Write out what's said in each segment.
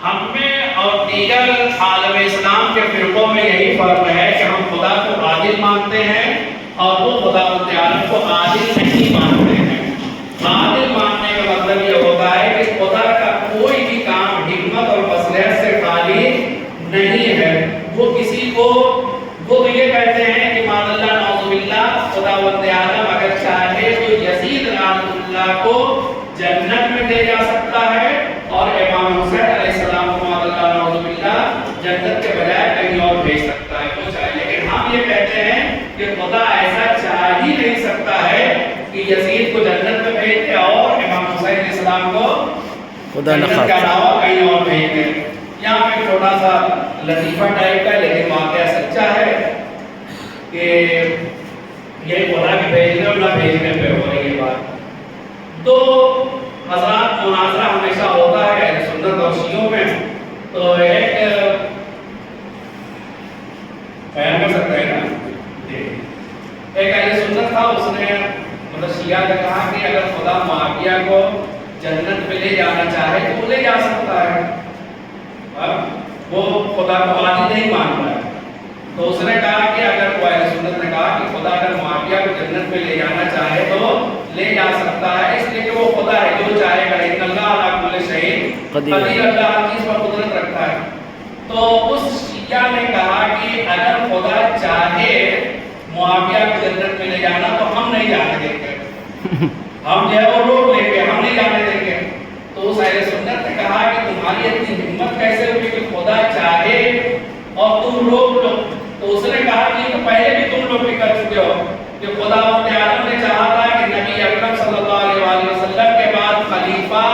ہم میں اور دیگر عالم اسلام کے فرقوں میں یہی فرق ہے کہ ہم خدا کو عادل مانتے ہیں اور وہ خدا تعالیٰ کو عادل نہیں مانتے ہیں۔ عادل ماننے کا مطلب یہ ہوتا ہے کہ خدا کا کوئی بھی کام حکمت اور مصلحت سے خالی نہیں ہے۔ وہ کسی کو وہ تو یہ کہتے ہیں کہ مان اللہ نعوذ باللہ خدا تعالیٰ اگر چاہے تو یزید رحمۃ اللہ کو جنت میں لے جا سکتا ہے اور امام حسین علیہ السلام کو مان اللہ نعوذ باللہ جنت کے بجائے کہیں اور بھیج سکتا ہے وہ چاہے، لیکن ہم یہ کہتے ہیں کہ خدا ایسا چاہ ہی نہیں سکتا ہے کہ یزید کو جنت میں بھیج دے اور امام حسین علیہ السلام کو جنت کے علاوہ کہیں اور بھیج دے۔ یہاں پہ چھوٹا سا لطیفہ ٹائپ کا لیکن واقعہ سچا ہے کہ یہ خدا کے بھیجنے اور نہ بھیجنے پہ ہو رہی ہے بات۔ تو حضرات مناظرہ ہمیشہ ہوتا ہے اہل سنت اور شیعوں میں، تو ایک بیان کر سکتے ہیں نا ایک اہل سنت تھا، اس نے مطلب شیعہ نے کہا کہ اگر خدا معاویہ کو جنت میں لے جانا چاہے تو وہ لے جا سکتا ہے، وہ خدا کو عادل نہیں مان رہا ہے۔ تو اس نے کہا کہ اگر وہ اہل سنت نے کہا کہ خدا اگر معاویہ کو جنت میں لے جانا چاہے تو لے جا سکتا ہے، اس لیے کہ وہ خدا ہے جو چاہے گا، ان اللہ علی کل شیء قدیر، اللہ ہر چیز پر قدرت رکھتا ہے۔ تو اس شیعہ نے کہا کہ اگر خدا چاہے معاویہ کو جنت میں لے جانا تو ہم نہیں جانے دیں گے، ہم جو ہے وہ روک لیں گے، ہم نہیں جانے دیں گے۔ تو اس اہل سنت نے کہا کہ تمہاری اتنی ہمت کیسے ہوئی کہ خدا چاہے اور تم روک لو؟ تو اس نے کہا کہ یہ تو پہلے بھی تم لوگ بھی کر چکے ہو کہ خدا تعالیٰ نے چاہا تھا کہ نبی اکرم صلی اللہ علیہ وسلم کے بعد خلیفہ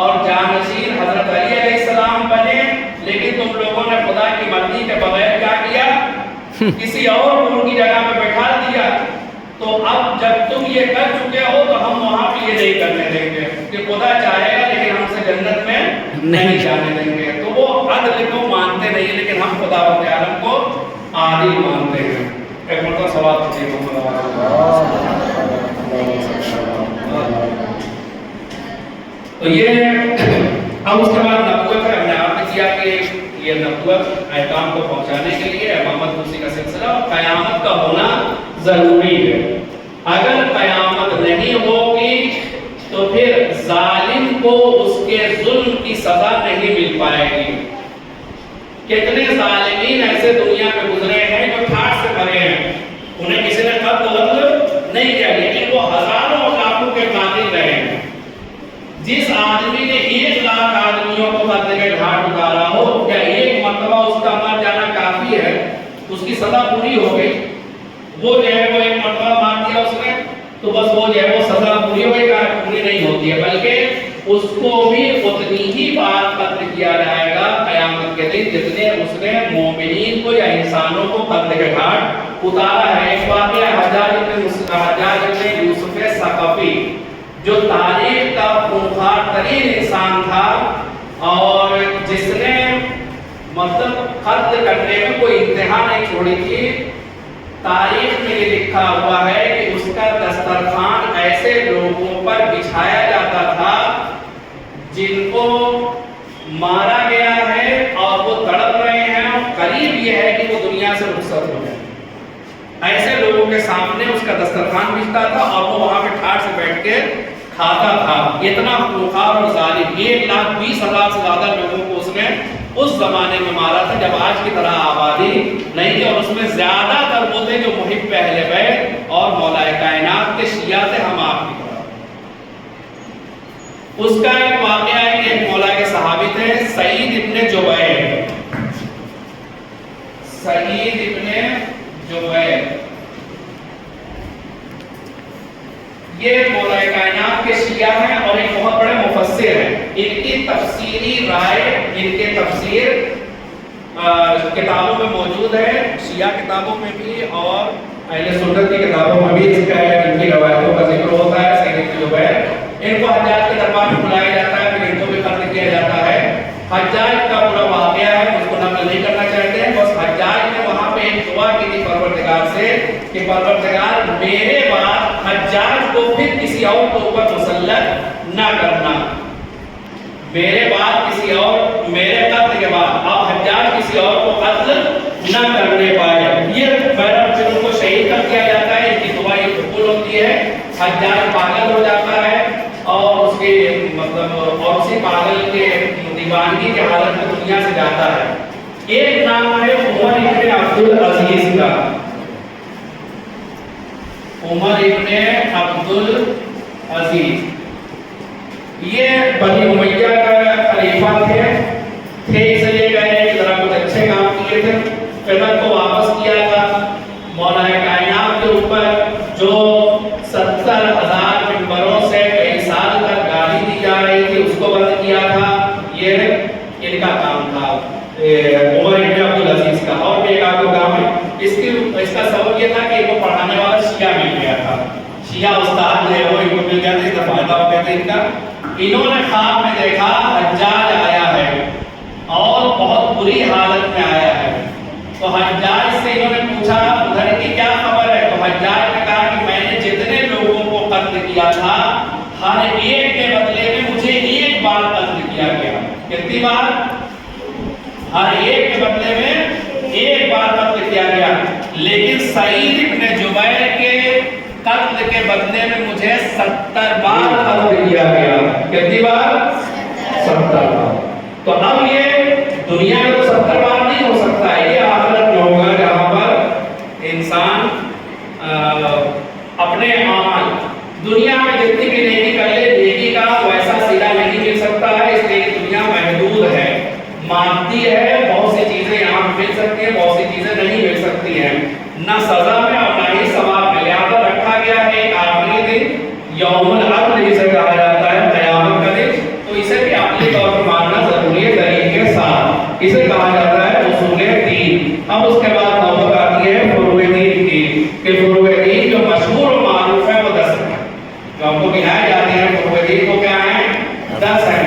اور جانشین حضرت علی علیہ السلام بنے، لیکن تم لوگوں نے خدا کی مرضی کے بغیر کیا کیا؟ کسی اور کو ان کی جگہ پہ بیٹھا دیا۔ تو اب جب تم یہ کر چکے ہو تو ہم وہاں پہ یہ نہیں کرنے دیں گے کہ خدا چاہے گا لیکن ہم سے جنت میں نہیں جانے دیں گے۔ تو وہ عدل کو مانتے نہیں لیکن ہم خدا تعالیٰ کو عادل مانتے ہیں۔ ایک مرتبہ سوال پوچھیے تو یہ اب اس کے بعد نبوت ہے، ہم نے آپ نے کیا کہ یہ نبوت احکام کو پہنچانے کے لیے امامت کرسی کا سلسلہ اور قیامت کا ہونا ضروری ہے۔ اگر قیامت نہیں ہوگی تو پھر ظالم کو اس کے ظلم کی سزا نہیں مل پائے گی۔ کتنے ظالمین ایسے دنیا میں گزرے ہیں جو ٹھاٹ سے بھرے ہیں، انہیں کسی نے قتل نہیں کیا لیکن وہ ہزاروں اور لاکھوں کے قاتل رہے ہیں۔ جس آدمی نے 1,00,000 آدمیوں کو قتل کے گھاٹ اتارا ہو، کیا ایک مرتبہ اس کا مر جانا کافی ہے؟ اس کی سزا پوری ہو گئی، وہ جو ہے وہ ایک مرتبہ مار دیا اس نے تو بس وہ جو ہے وہ سزا پوری ہو گئی، پوری نہیں ہوتی ہے، بلکہ اس کو بھی اتنی ہی بار قتل کیا جائے گا قیامت کے دن جتنے اس نے مومنین کو یا انسانوں کو قتل کے گھاٹ اتارا ہے۔ ایک واقعہ حجاج ابن یوسف ثقفی جو تاریخ کا خونخوار ترین انسان تھا اور جس نے مطلب قتل کرنے میں کوئی انتہا نہیں چھوڑی تھی، تاریخ میں یہ لکھا ہوا ہے کہ اس کا دسترخوان ایسے لوگوں پر بچھایا جاتا تھا جن کو مارا گیا ہے اور وہ تڑپ رہے ہیں اور قریب یہ ہے کہ وہ دنیا سے رخصت ہو جائے، ایسے لوگوں کے سامنے اس کا دسترخوان بچھتا تھا اور وہ وہاں پہ ٹھاٹ سے بیٹھ کے کھاتا تھا۔ اتنا خونخوار اور ظالم، 1,20,000 سے زیادہ لوگوں کو اس نے اس زمانے میں مارا تھا جب آج کی طرح آبادی نہیں تھی، اور اس میں زیادہ تر وہ تھے جو محب اہل بیت اور مولا کائنات کے شیعہ تھے، ہم آپ کی طرح۔ اس کا ایک واقعہ ہے کہ ایک مولا کے صحابی تھے سعید ابن جبیر، سعید ابن جبیر، یہ مولا کائنات کے شیعہ ہیں اور ایک بہت بڑے مفسر ہیں۔ ان کی تفسیری رائے، ان کے تفسیر کتابوں میں موجود ہے، شیعہ کتابوں میں بھی اور اہل سنت کی کتابوں میں بھی اس کا ان کی روایتوں کا ذکر ہوتا ہے۔ سعید ابن جبیر، ان کو حجاج کے دربار میں بلایا جاتا ہے، پھر ان کو بھی قتل کیا جاتا ہے۔ حجاج کا پورا واقعہ ہے، اس کو نقل نہیں کرنا چاہتے ہیں، بس حجاج نے وہاں پہ ایک دعا کی تھی پروردگار سے کہ پروردگار میرے بعد حجاج کو پھر کسی اور کے اوپر مسلط نہ کرنا، میرے بعد کسی اور، میرے किसी और को कत्ल न करने पाए। ये बहरा फिर उनको शहीद कर दिया जाता है, इनकी दुआ ये कबूल होती है। हज्जाज पागल हो जाता है और उसके मतलब और उसी पागल के दीवानगी की हालत में दुनिया से जाता है। एक नाम है उमर इब्न अब्दुल अजीज का। उमर इब्न अब्दुल अजीज ये बनी उमैया का खलीफा थे, इसलिए कहे कि जरा कुछ अच्छे काम किए थे, खिदमत को वापस किया था। मौलाए कायनात के ऊपर जो 70,000 मिंबरों से कई साल तक गाली दी जा रही थी उसको बंद किया था, ये इनका काम था उमर इब्न अब्दुल अजीज का। और भी एक आधो काम है इसका सबब ये था कि इनको पढ़ाने वाला शिया मिल गया था, शिया उस्ताद जो है वो इनको मिल गया था, इसका फायदा हो गया था इनका। इन्होंने ख्वाब में देखा हज्जाज आया है और बहुत बुरी हालत में आया है। तो हज्जाज से इन्होंने पूछा उधर की क्या खबर है? तो हज्जाज ने कहा कि मैंने जितने लोगों को कत्ल किया था हर एक के बदले में मुझे एक बार कत्ल किया गया। कितनी बार? हर एक के बदले में एक बार कत्ल किया गया। लेकिन सईद इब्न जुबैर के कत्ल के बदले में मुझे 70 बार कत्ल किया गया। कितनी बार? 70 बार। तो अब ये दुनिया में तो 70 बार नहीं हो सकता है, ये आखिरत में होगा जहाँ पर इंसान अपने अमल दुनिया में जितनी भी नेकी कर ले नेकी का वैसा सिला नहीं मिल सकता है। इसलिए दुनिया महदूद है, मानती है, बहुत सी चीजें यहाँ मिल सकती हैं, बहुत सी चीजें नहीं मिल सकती हैं, न सजा में और न ही सवाब में। लिहाजा रखा गया है एक आखिरी दिन यौमुल अक़ल जिसे कहा जाता है, क़यामत का दिन। तो इसे भी अक़ली तौर पर मानना जरूरी है दलील के साथ। इसे कहा जाता है उसूल दीन। अब उसके बाद नौबत आती है फुरूए दीन की, कि फुरूए दीन जो मशहूर और मारूफ है वो 10 है, जो हमको गिनाए जाते हैं फुरूए दीन को क्या है? 10 है।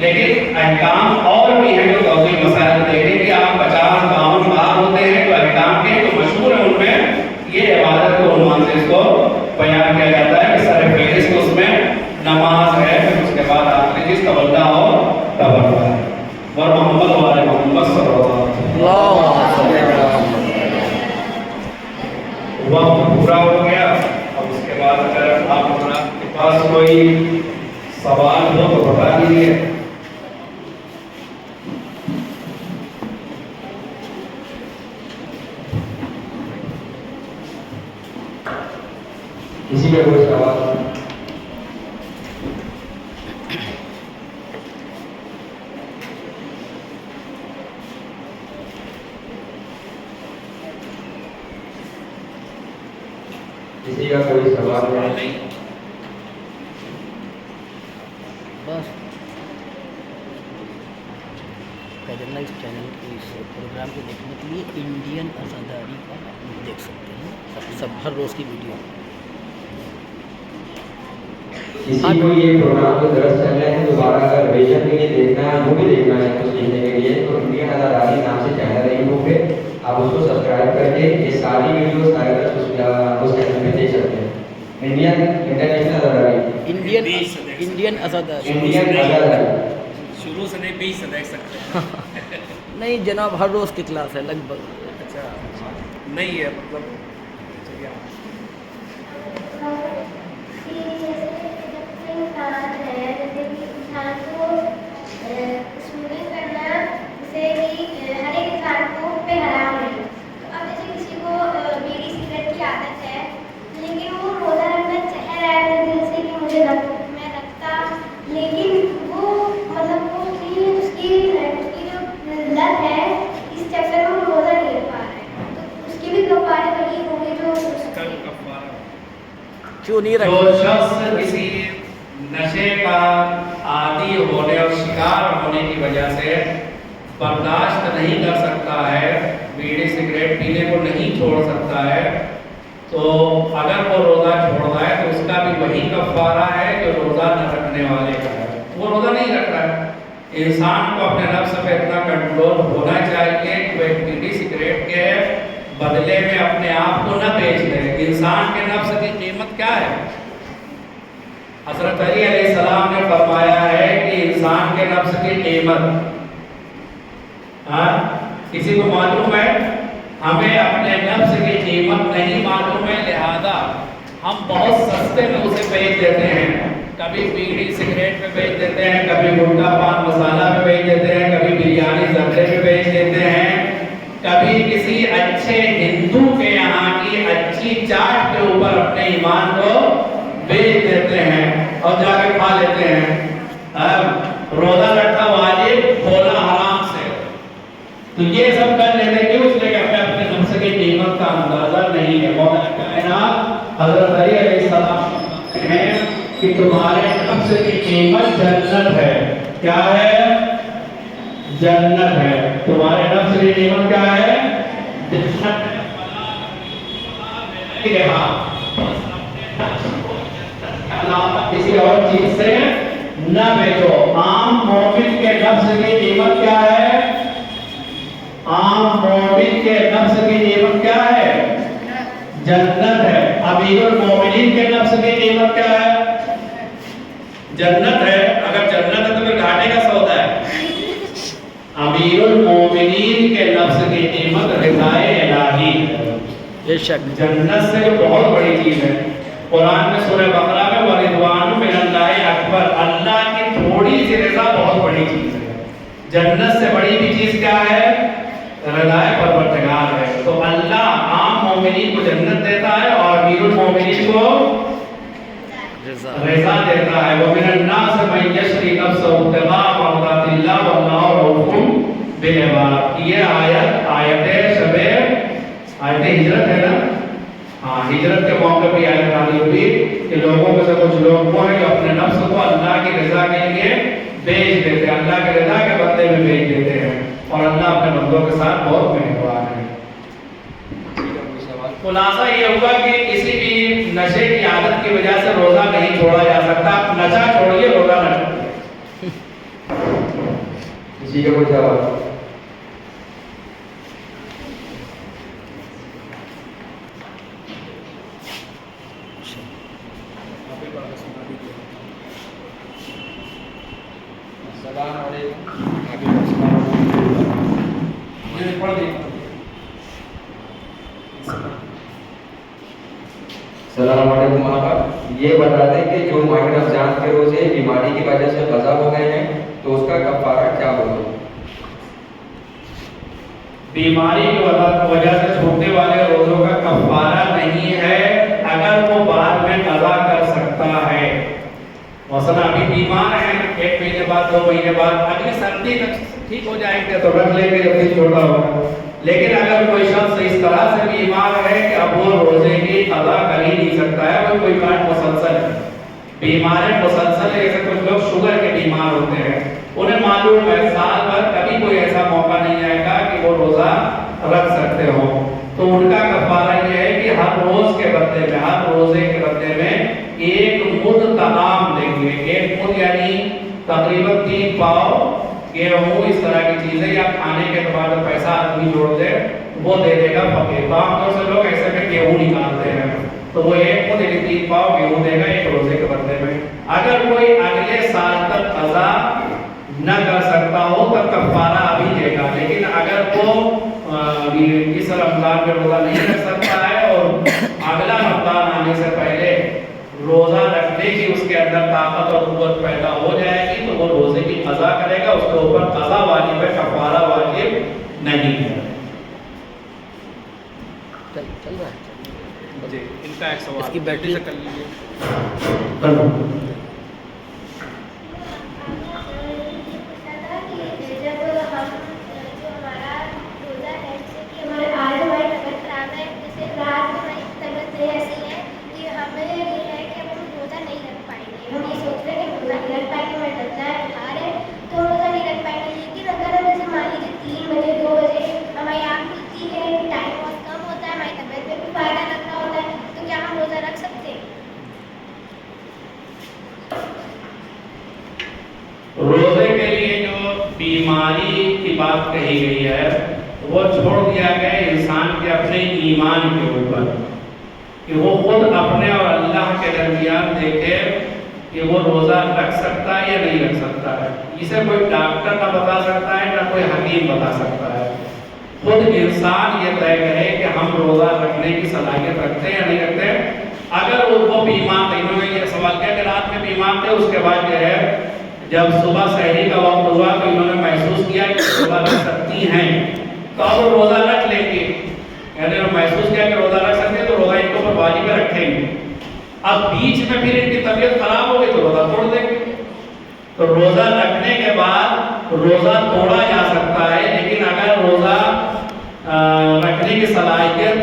लेकिन अहकाम और भी हैं जो तौसील मसाइल देखें कि आप 50-52 बार होते हैं जो अहकाम के तो मशहूर है, उनमें ये इबादत को उन्वान से इसको बयान किया जाता है कि सर फहरिस्त उसमें नमाज है, फिर उसके बाद आखिरी चीज तवल्ला और तबर्रुक है। और मोहम्मद वाले मोहम्मद सल्लल्लाहु अलैहि वसल्लम वक्त पूरा हो गया। अब उसके बाद अगर आपके पास कोई सवाल हो तो बता दीजिए। किसी का कोई सवाल? किसी का कोई सवाल नहीं? बस कहना इस चैनल के इस प्रोग्राम को देखने के लिए इंडियन अज़ादारी का देख सकते हैं, सब हर रोज़ की वीडियो। किसी को ये प्रोग्राम जो दर्ज चल रहे हैं दोबारा अगर रिवीजन के लिए देखना है, वो भी देखना है कुछ सीखने के लिए, तो इंडियन अज़ादारी नाम से चैनल है यूट्यूब पे, आप उसको सब्सक्राइब करके ये सारी वीडियोस डायरेक्ट उस चैनल पे देख सकते हैं। इंडियन इंटरनेशनल अज़ादारी, इंडियन अज़ादारी, इंडियन अज़ादारी शुरू से नहीं 20 से देख सकते हैं। नहीं जनाब, हर रोज़ की क्लास है लगभग। अच्छा नहीं है मतलब क्यों नहीं जो शख्स किसी नशे का आदी होने और शिकार होने की वजह से बर्दाश्त नहीं कर सकता है, बीड़ी सिगरेट पीने को नहीं छोड़ सकता है, तो अगर वो रोज़ा छोड़ता है तो उसका भी वही कफ़ारा है जो रोज़ा न रखने वाले का है। वो रोज़ा नहीं रख रहा है। इंसान को अपने नफ्स पे इतना कंट्रोल होना चाहिए कि वह बीड़ी सिगरेट के बदले में अपने आप को न बेच दे। इंसान के नफ्स की कीमत क्या है? हज़रत अली अलैहिस्सलाम ने फरमाया है कि इंसान के नफ्स की कीमत किसी को मालूम है? हमें अपने नफ्स की कीमत नहीं मालूम है, लिहाजा हम बहुत सस्ते में उसे बेच देते हैं। कभी बीड़ी सिगरेट पे बेच देते हैं, कभी गुटखा पान मसाला पे बेच देते हैं, कभी बिरयानी जर्दे पे बेच देते हैं, कभी किसी अच्छे हिंदू के यहाँ की अच्छी चाट के ऊपर अपने ईमान को बेच देते हैं और जाके खा लेते हैं। रोजा रखा वाजिब, खोला हराम से। तो ये सब कर लेते क्यों? इसलिए कि हमें अपने नफ्स की कीमत का अंदाजा नहीं है। मौला कायनात हज़रत अली अलैहिस्सलाम कहते हैं कि तुम्हारे नफ्स की कीमत जन्नत है। क्या है? जन्नत है। तुम्हारे नफ्स की कीमत क्या है? जन्नत है। किसी और चीज से न बेचो। आम मोमिन के नफ्स की कीमत क्या है? आम मोमिन के नफ्स की कीमत क्या है? जन्नत है। अमीरुल मोमिनीन के नफ्स की कीमत क्या है? जन्नत है। अगर जन्नत है तो फिर घाटे का सौदा है। अमीरुल मोमिनीन के नफ्स की कीमत रिज़ाए इलाही है। बेशक जन्नत से बहुत बड़ी चीज है। कुरान में सूरह बकरा में वरिदवानु मिनल्लाहि अकबर, अल्लाह की थोड़ी सी रज़ा बहुत बड़ी चीज है। जन्नत से बड़ी भी चीज क्या है? रज़ाए परवरदिगार है। तो अल्लाह आम मोमिनीन को जन्नत देता है और अमीरुल मोमिनीन को रज़ा देता है। वो मिनन्नास मन यशरी नफ्सहु इब्तिगा मर्दातिल्लाह वल्लाहु रऊफुम बिल इबाद। ये आयत हिजरत है ना? हाँ, हिजरत के मौके पे आयत नाज़िल हुई कि लोगों में से कुछ लोग वो हैं जो अपने नफ्स को अल्लाह की रज़ा के लिए बेच देते हैं, अल्लाह की रज़ा के बदले में बेच देते हैं। और अल्लाह अपने बंदों के साथ बहुत मेहरबान है। खुलासा ये होगा कि किसी भी नशे की आदत की वजह से रोजा नहीं छोड़ा जा सकता। नशा छोड़िए, रोजा न छोड़िए। किसी का कोई जवाब? सलाम अलैकुम। आप ये बता दें कि जो माह रमजान के रोजे बीमारी की वजह से कज़ा हो गए हैं तो उसका कफ़ारा क्या होगा? बीमारी की वजह से छूटने वाले रोजों का कफ़ारा नहीं है अगर वो बाद में कज़ा कर सकता है। मसलन अभी बीमार है, 1 महीने बाद 2 महीने बाद अगली सर्दी तक ठीक हो जाएंगे तो रख लेंगे जब दिन छोटा होगा। लेकिन अगर कोई शख्स इस तरह से बीमार है कि अब वो रोजे की कज़ा कर ही नहीं सकता है, वो कोई बीमार मुसलसल है, बीमार मुसलसल है, जैसे कुछ लोग शुगर के बीमार होते हैं, उन्हें मालूम है साल भर कभी कोई ऐसा मौका नहीं आएगा कि वो रोजा रख सकते हो, तो उनका कफ़ारा ये है कि हर रोज के बदले में, हर रोजे के बदले में 1 मुद तमाम देंगे। 1 मुद यानी तकरीबन 3 पाव गेहूं, इस तरह की चीजें, या खाने के बाद पैसा आदमी जोड़ दे वो दे देगा फकीर। आमतौर से लोग ऐसे में गेहूं निकालते हैं, तो वो 1 मुद यानी 3 पाव गेहूं देगा 1 रोजे के बदले में। अगर कोई अगले साल तक कज़ा न कर सकता हो तो कफ़ारा अभी देगा। लेकिन अगर वो इस रमजान में रोजा नहीं रख सकता है और अगला रमजान आने से पहले रोजा रखने की उसके अंदर ताकत और कुव्वत पैदा हो जाएगी तो वो रोजे की कज़ा करेगा, उसके ऊपर कज़ा वाजिब है, कफ़ारा वाजिब नहीं है। चल रहा है जी, इनका एक सवाल इसकी बैटरी से कर लीजिए। रोजे के लिए जो बीमारी की बात कही गई है वो छोड़ दिया गया इंसान के अपने ईमान के ऊपर, कि वो खुद अपने और अल्लाह के दरमियान देखे कि वो रोजा रख सकता है या नहीं रख सकता है। इसे कोई डॉक्टर ना बता सकता है, ना कोई हकीम बता सकता है। خود انسان یہ طے کرے کہ ہم روزہ رکھنے کی صلاحیت رکھتے ہیں یا نہیں رکھتے. اگر وہ بیمار تھے, انہوں نے یہ سوال کیا کہ رات میں بیمار تھے, اس کے بعد جو ہے جب صبح سحری کا وقت ہوا تو انہوں نے محسوس کیا کہ روزہ رکھ سکتی ہیں, تو اب وہ روزہ رکھ لیں گے. یعنی محسوس کیا کہ روزہ رکھ سکتے ہیں تو روزہ ان کو واجب رکھیں گے. اب بیچ میں پھر ان کی طبیعت خراب ہو گئی تو روزہ توڑ دیں گے. تو روزہ رکھنے کے بعد روزہ توڑا جا سکتا ہے, لیکن اگر روزہ رکھنے کی صلاحیت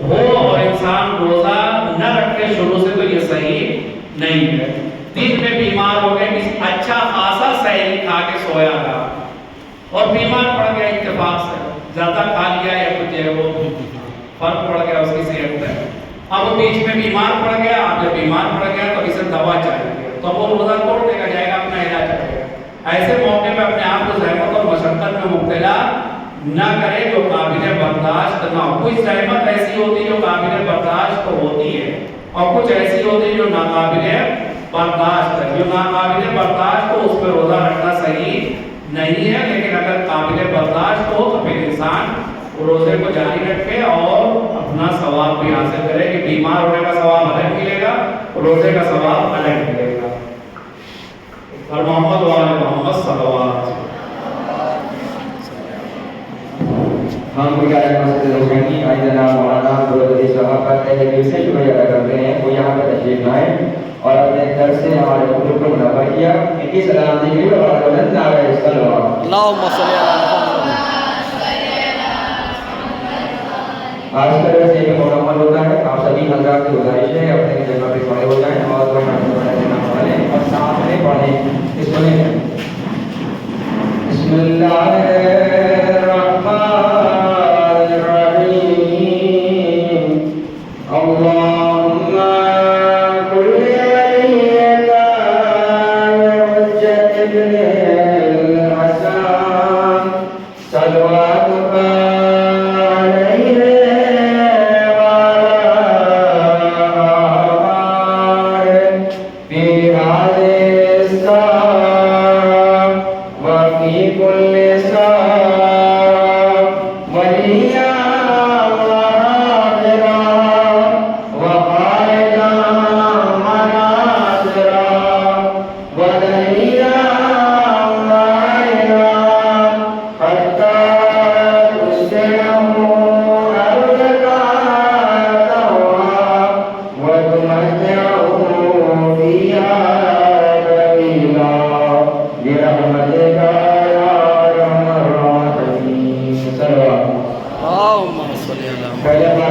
ہو اور انسان روزہ نہ رکھے شروع سے تو یہ صحیح نہیں ہے. دن میں بیمار ہو گئے, کسی اچھا خاصا سحری کھا کے سویا تھا اور بیمار پڑ گیا اتفاق سے, زیادہ کھا لیا یا کچھ ہے وہ فرق پڑ گیا اس کی صحت میں, اب وہ بیچ میں بیمار پڑ گیا. اب جب بیمار پڑ گیا تو اسے دوا چاہیے, تو وہ روزہ توڑ دے گا, جائے گا اپنا علاج کرے گا. ایسے موقع پہ اپنے آپ کو زحمت اور مشقت میں مبتلا نہ کرے جو قابل برداشت نہ ہو. کچھ زحمت ایسی ہوتی ہے جو قابل برداشت تو ہوتی ہے, اور کچھ ایسی ہوتی ہے جو ناقابل برداشت ہے. جو ناقابل برداشت ہو اس پہ روزہ رکھنا صحیح نہیں ہے, لیکن اگر قابل برداشت ہو تو پھر انسان روزے کو جاری رکھے اور اپنا ثواب بھی حاصل کرے, کہ بیمار ہونے کا ثواب الگ ملے گا, روزے کا ثواب الگ ملے گا. اور محمد وآل محمد صلی اللہ علیہ وسلم. ہم گزارش مسجد حسینی آج جناب مولانا عبدالعزیز صاحب کا تہہ دل سے شکریہ ادا کرتے ہیں, وہ یہاں پر تشریف لائیں اور اپنے در سے ہمارے گروپ کو منور کیا. ان کی سلامتی کے لیے بڑا بلند نعرہ صلوات. اللہم صلی علی محمد. آج کا درس یہ مکمل ہوتا ہے. آپ سبھی حضرات سے گزارش ہے اپنے جگہ پہ کھڑے ہو جائیں اور پڑھیں اور ساتھ میں پڑھیں. سنیں. بسم اللہ الرحمن الرحیم. اللهم كل وليك حجة ابن الحسن صلواتك عليه في هذه الساعة وفي كل ساعة وليا وحافظا وقائدا مناصرا ودليلا وعينا حتى تسلمه أرضك تهوى وتمتعه فيها طويلا برحمتك يا أرحم الراحمين. صلوات. اللہم صلی علی محمد. فلما